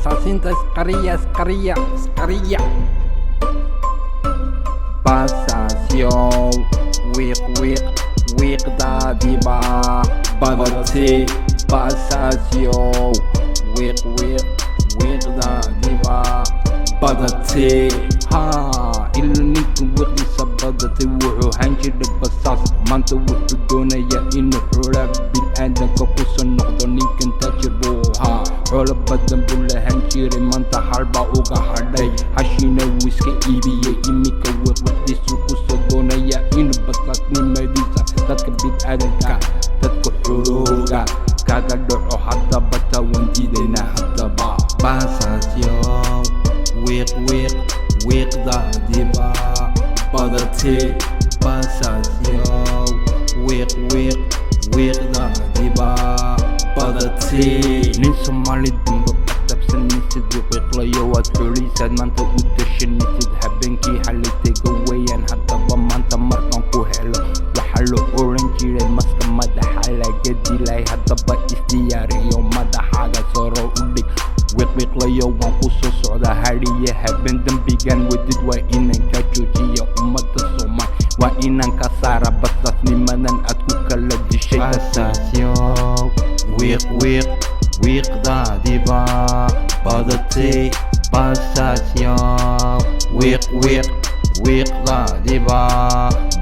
basaasinta isqariya basaasyow wiiqdaadiba badatay basaasyow wiiqdaadiba badatay ila ninka wiqiisa badatay wuxuu hanjidha basaas maanta wuxuu doonayaa inuu xoola bilaadanka kusoo noqdo ninkan taajir buu ahaa xoolo badan buu lahaan jiray maanta halbaa uga hadhay hashiina wuu iska iibiyey iminka wiqiisu kusoo doonayaa inuu basaasnimadiisa dadka bilaadanka dadka xoolooga kaga dhaco haddaba taa waan diidaynaa haddaba basaasyow wiiqdaadiba badatay basaasyow wiiqdaadiba badatay nin Soomaali dambe adabsanaysid wiiqlayo waad xoolihiisaad maanta u tashanaysid habeenkii xalay tega weeyaan haddaba maanta markaan ku helo waxaa la oran jiray maska madaxa laga dilay haddaba isdiyaariyo madaxaaga soro u dhig wiiqlayo waan ku soo socdaa hadhiya habeen dambigan wadid waa inaan ka joojiya ummadda Soomaali waa inaan ka saara basaasnimadan aad ku kala dishay basaasyow wiiqdaadiba badatay basaasyow wiiqdaadiba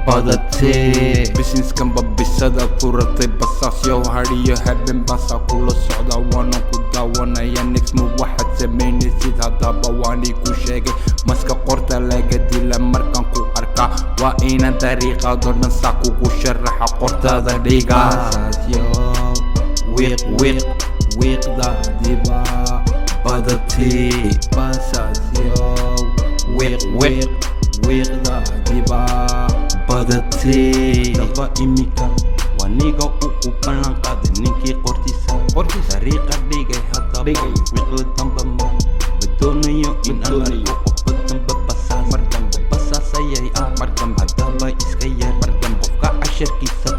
badatay businesskan babisada ku ratay basaasyow hadhiyo habeen baasaa kula socda waana ku daawanaya next move waxaad samaynaysid haddaba waani ku sheegay maska qorta laga dila markaan ku arkaa waa inaan dariiqaado dhan saa kugu sharaxa qortaada dhiga basaasyow wiiqdaadiba badatay basaasyow wiiqdaadiba badatay daba imika waa niga ugu ballan qaaday ninkii qortiisa dariiqa dhigay haddaba wiiqla damba ma doonayo in aan arko qofka dambe basaas mar dambe basaas ayay haddaba iska yar mar dambe qofka casharkiisa